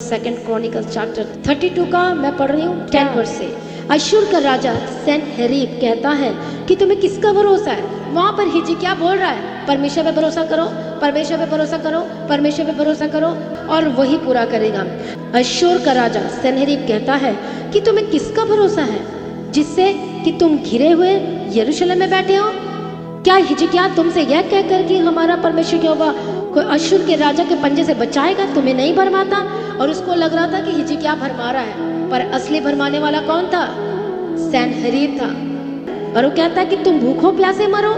Second Chronicle chapter 32 का मैं पढ़ रही हूँ 10 वर्स से। अश्शूर का राजा सनहेरीब कहता है कि तुम्हें किसका भरोसा है। वहां पर हिजकिय्याह बोल रहा है परमेश्वर पे भरोसा करो, परमेश्वर पे भरोसा करो, परमेश्वर पे भरोसा करो और वही पूरा करेगा। अश्शूर का राजा सनहेरीब कहता है कि तुम्हें किसका भरोसा है जिससे कि तुम घिरे हुए यरूशलेम में बैठे हो। क्या हिजकिय्याह तुमसे यह कहकर कि हमारा परमेश्वर यहोवा कोई अश्शूर के राजा के पंजे से बचाएगा तुम्हें नहीं भरमाता। और उसको लग रहा था कि हिजकिय्याह भरमा रहा है, पर असली भरमाने वाला कौन था? सनहेरीब था। और वो कहता है कि तुम भूखों प्यासे मरो।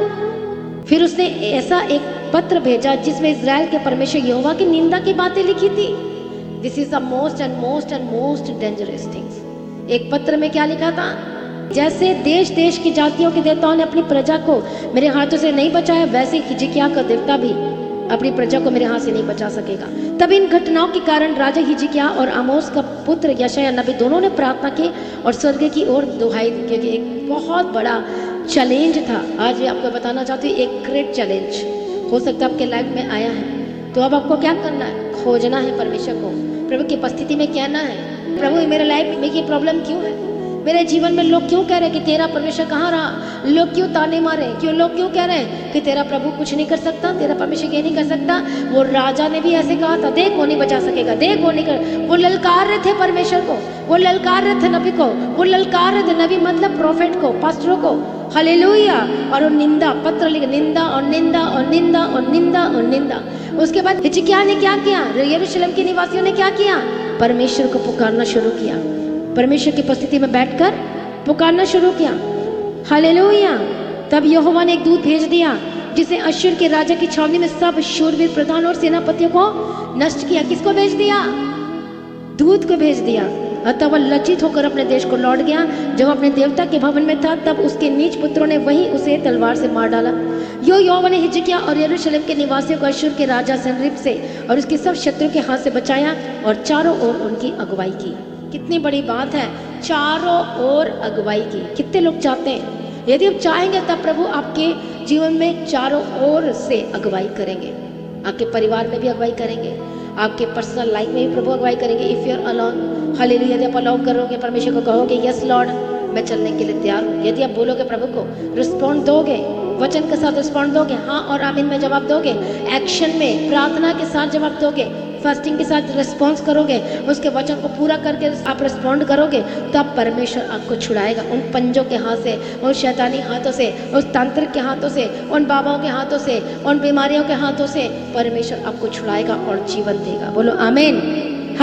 फिर उसने ऐसा एक पत्र भेजा जिसमें इजराइल के परमेश्वर यहोवा की निंदा की बातें लिखी थी। This is the most and most and most dangerous things. एक पत्र में क्या लिखा था? जैसे देश देश की जातियों के देवताओं ने अपनी प्रजा को मेरे हाथों से नहीं बचाया, वैसे हिजकिय्याह का देवता भी अपनी प्रजा को मेरे हाथ से नहीं बचा सकेगा। तब इन घटनाओं के कारण राजा हिजकिय्याह और आमोस का पुत्र यशायाह नबी दोनों ने प्रार्थना की और स्वर्ग की ओर दुहाई दी, क्योंकि एक बहुत बड़ा चैलेंज था। आज आपको बताना चाहती हूँ, एक ग्रेट चैलेंज हो सकता है आपके लाइफ में आया है। तो अब आपको क्या करना है? खोजना है परमेश्वर को, प्रभु की उपस्थिति में कहना है, प्रभु मेरे लाइफ में ये प्रॉब्लम क्यों है, मेरे जीवन में लोग क्यों कह रहे हैं कि तेरा परमेश्वर कहाँ रहा, लोग क्यों ताने मारे, क्यों लोग क्यों कह रहे हैं कि तेरा प्रभु कुछ नहीं कर सकता, तेरा परमेश्वर ये नहीं कर सकता। वो राजा ने भी ऐसे कहा था, देख वो नहीं बचा सकेगा, देख वो नहीं कर। वो ललकार रहे थे परमेश्वर को, वो ललकार रहे थे नबी को, वो ललकार रहे थे नबी मतलब प्रोफेट को, पास्टरों को। हालेलुया। और वो निंदा पत्र लिख, निंदा और निंदा और निंदा और निंदा और निंदा। उसके बाद हिजकिय्याह ने क्या किया? यरूशलेम के निवासियों ने क्या किया? परमेश्वर को पुकारना शुरू किया, परमेश्वर की उपस्थिति में बैठकर पुकारना शुरू किया। हालेलुया। तब यहोवा ने एक दूत भेज दिया जिसे अश्शूर के राजा की छावनी में सब शूरवीर प्रधान और सेनापतियों को नष्ट किया। किसको भेज दिया? दूत को भेज दिया। अतः वह लज्जित होकर अपने देश को लौट गया। जब अपने देवता के भवन में था तब उसके नीच पुत्रों ने वहीं उसे तलवार से मार डाला। यहोवा ने हिजकिय्याह और यरूशलेम के निवासियों को अश्शूर के राजा सनहेरीब से और उसके सब शत्रु के हाथ से बचाया और चारों ओर उनकी अगुवाई की। कितनी बड़ी बात है, चारों ओर अगुवाई की। कितने लोग चाहते हैं? यदि आप चाहेंगे तब प्रभु आपके जीवन में चारों ओर से अगुवाई करेंगे। आपके परिवार में भी अगुवाई करेंगे, आपके पर्सनल लाइफ में भी प्रभु अगुवाई करेंगे। If you are alone, hallelujah. यदि आप अलाउ करोगे, परमेश्वर को कहोगे यस लॉर्ड मैं चलने के लिए तैयार हूँ। यदि आप बोलोगे प्रभु को, रिस्पॉन्ड दोगे, वचन के साथ रिस्पॉन्ड दोगे, हाँ और आमीन में जवाब दोगे, एक्शन में प्रार्थना के साथ जवाब दोगे, फास्टिंग के साथ रिस्पॉन्स करोगे, उसके वचन को पूरा करके आप रिस्पॉन्ड करोगे, तब परमेश्वर आपको छुड़ाएगा उन पंजों के हाथ से, उन शैतानी हाथों से, उस तांत्रिक के हाथों से, उन बाबाओं के हाथों से, उन बीमारियों के हाथों से। परमेश्वर आपको छुड़ाएगा और जीवन देगा। बोलो आमीन।